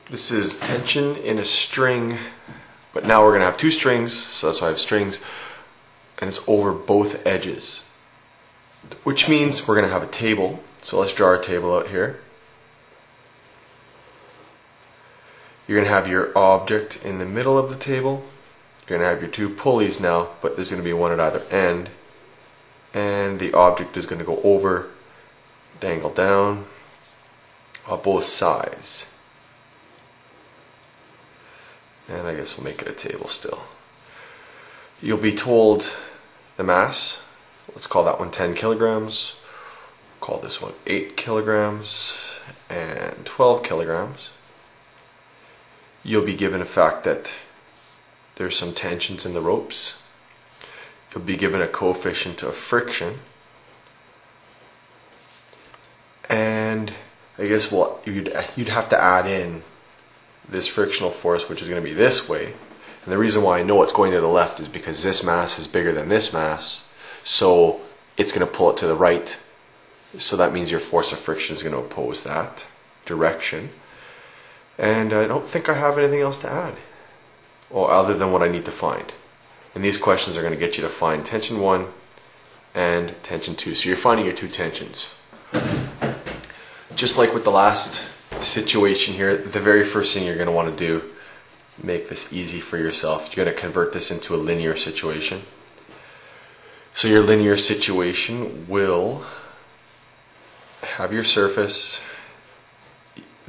This is tension in a string, but now we're going to have two strings, so that's why I have strings, and it's over both edges, which means we're going to have a table. So let's draw our table out here. You're going to have your object in the middle of the table. You're going to have your two pulleys now, but there's going to be one at either end, and the object is going to go over, dangle down on both sides. And I guess we'll make it a table still. You'll be told the mass. Let's call that one 10 kilograms. Call this one 8 kilograms and 12 kilograms. You'll be given a fact that there's some tensions in the ropes. You'll be given a coefficient of friction. And I guess you'd have to add in this frictional force, which is going to be this way. And the reason why I know it's going to the left is because this mass is bigger than this mass, so it's going to pull it to the right. So that means your force of friction is going to oppose that direction. And I don't think I have anything else to add, or other than what I need to find. And these questions are going to get you to find tension 1 and tension 2. So you're finding your two tensions. Just like with the last situation here, the very first thing you're going to want to do, make this easy for yourself. You're going to convert this into a linear situation. So your linear situation will have your surface,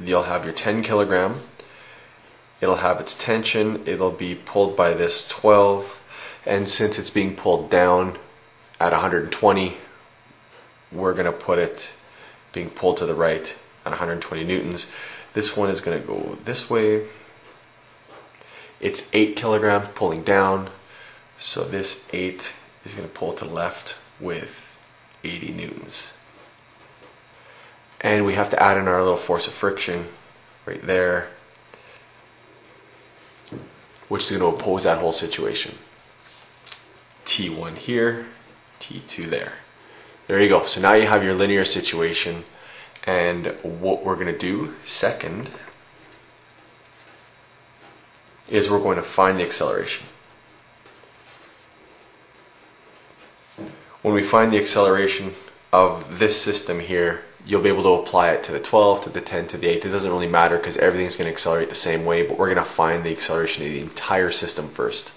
you'll have your 10 kilogram, it'll have its tension, it'll be pulled by this 12, and since it's being pulled down at 120, we're going to put it being pulled to the right at 120 newtons. This one is going to go this way. It's 8 kilograms pulling down, so this 8 is going to pull to the left with 80 newtons. And we have to add in our little force of friction right there, which is going to oppose that whole situation. T1 here, T2 there. There you go. So now you have your linear situation. And what we're going to do second is we're going to find the acceleration. When we find the acceleration of this system here, you'll be able to apply it to the 12, to the 10, to the 8. It doesn't really matter because everything's going to accelerate the same way, but we're going to find the acceleration of the entire system first.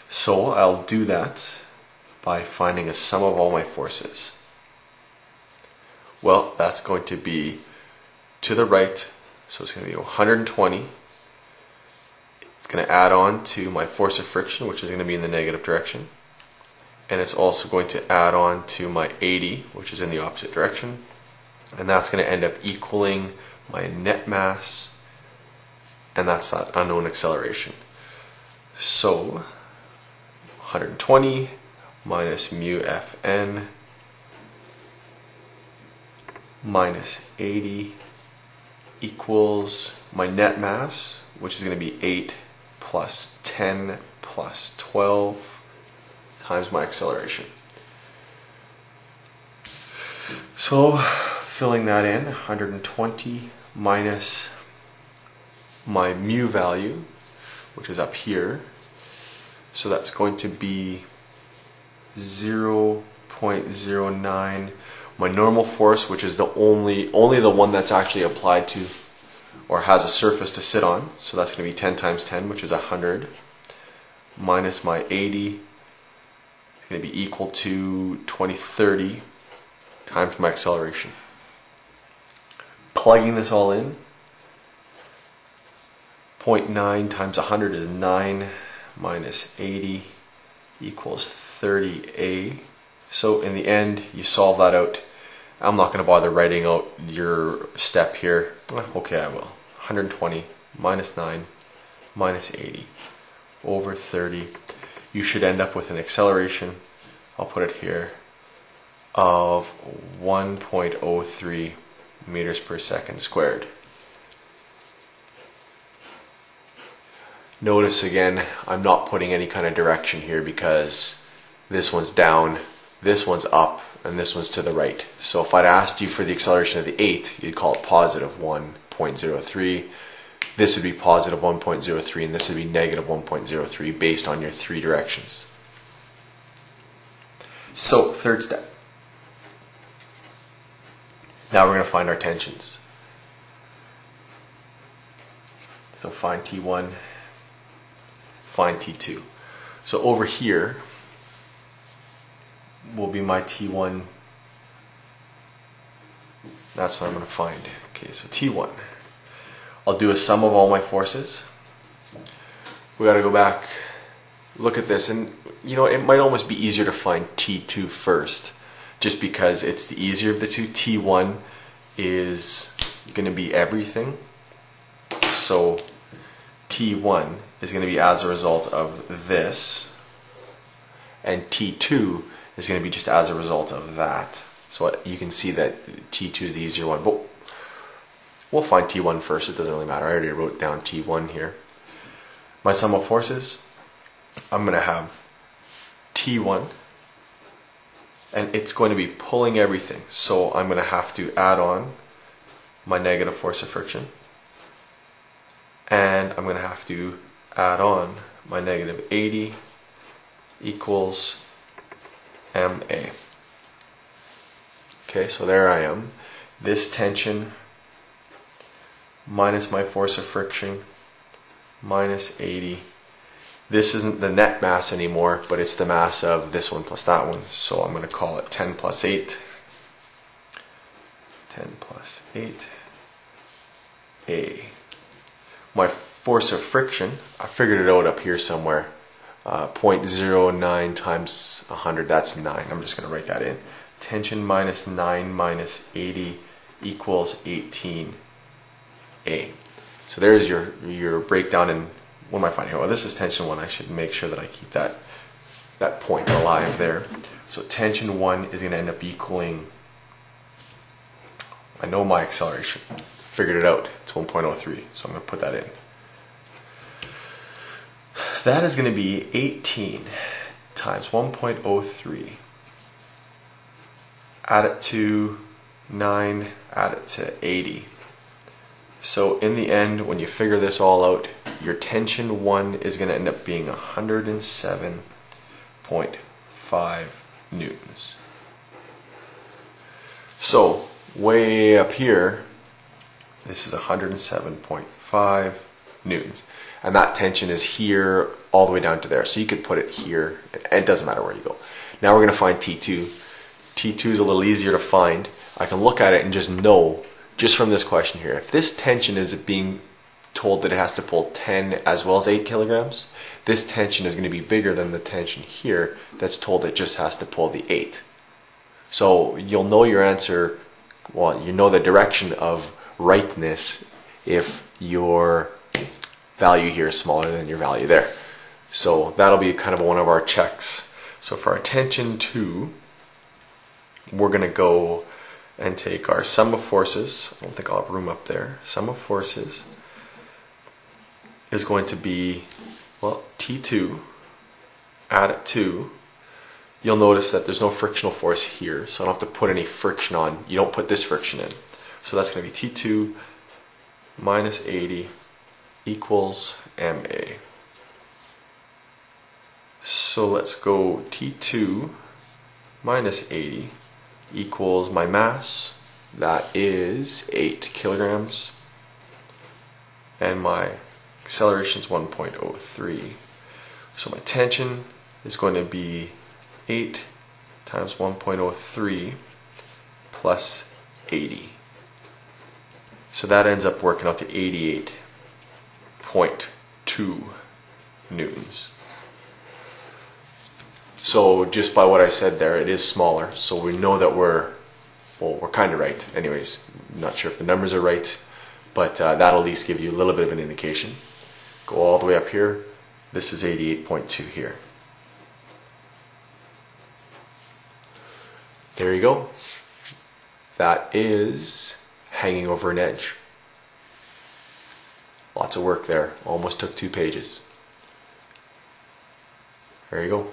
So I'll do that by finding a sum of all my forces. Well, that's going to be to the right, so it's going to be 120. It's going to add on to my force of friction, which is going to be in the negative direction. And it's also going to add on to my 80, which is in the opposite direction. And that's going to end up equaling my net mass, and that's that unknown acceleration. So 120 minus mu Fn minus 80 equals my net mass, which is going to be 8 plus 10 plus 12 times my acceleration. So filling that in, 120 minus my mu value, which is up here, so that's going to be 0.09. My normal force, which is the only the one that's actually applied to or has a surface to sit on, so that's going to be 10 times 10, which is 100, minus my 80, it's going to be equal to 2030 times my acceleration. Plugging this all in, 0.9 times 100 is 9, minus 80 equals 30A. So in the end, you solve that out. I'm not going to bother writing out your step here. Okay, I will. 120 minus 9 minus 80 over 30. You should end up with an acceleration, I'll put it here, of 1.03 meters per second squared. Notice again, I'm not putting any kind of direction here because this one's down, this one's up, and this one's to the right. So if I'd asked you for the acceleration of the 8, you'd call it positive 1.03. this would be positive 1.03 and this would be negative 1.03 based on your three directions. So, third step. Now we're going to find our tensions. So find T1, find T2. So over here will be my T1. That's what I'm going to find. Okay, so T1. I'll do a sum of all my forces. We got to go back, look at this, and you know, it might almost be easier to find T2 first, just because it's the easier of the two. T1 is going to be everything. So T1 is going to be as a result of this, and T2 is going to be just as a result of that. So you can see that T2 is the easier one, but we'll find T1 first. It doesn't really matter. I already wrote down T1 here. My sum of forces, I'm going to have T1, and it's going to be pulling everything. So I'm going to have to add on my negative force of friction, and I'm going to have to add on my negative 80 equals MA. Okay, so there I am. This tension minus my force of friction minus 80. This isn't the net mass anymore, but it's the mass of this one plus that one. So I'm going to call it 10 plus 8. 10 plus 8 A. My force of friction, I figured it out up here somewhere. 0.09 times 100, that's 9. I'm just going to write that in. Tension minus 9 minus 80 equals 18A. So there's your breakdown. And what am I finding here? Well, this is tension 1. I should make sure that I keep that point alive there. So tension 1 is going to end up equaling, I know my acceleration. Figured it out. It's 1.03. So I'm going to put that in. That is going to be 18 times 1.03. Add it to 9, add it to 80. So in the end, when you figure this all out, your tension 1 is going to end up being 107.5 newtons. So way up here, this is 107.5 newtons. And that tension is here all the way down to there. So you could put it here. It doesn't matter where you go. Now we're going to find T2. T2 is a little easier to find. I can look at it and just know, just from this question here, if this tension is being told that it has to pull 10 as well as 8 kilograms, this tension is going to be bigger than the tension here that's told it just has to pull the 8. So you'll know your answer, well, you know the direction of rightness if your value here is smaller than your value there. So that'll be kind of one of our checks. So for our tension 2, we're going to go and take our sum of forces. I don't think I'll have room up there. Sum of forces is going to be, well, T2, add it to, you'll notice that there's no frictional force here, so I don't have to put any friction on. You don't put this friction in. So that's going to be T2 minus 80 equals MA. So let's go T2 minus 80 equals my mass, that is 8 kilograms, and my acceleration is 1.03. So my tension is going to be 8 times 1.03 plus 80. So that ends up working out to 88.2 newtons. So just by what I said there, it is smaller. So we know that we're kind of right. Anyways, I'm not sure if the numbers are right, but that'll at least give you a little bit of an indication. Go all the way up here. This is 88.2 here. There you go. That is hanging over an edge. Lots of work there. Almost took 2 pages. There you go.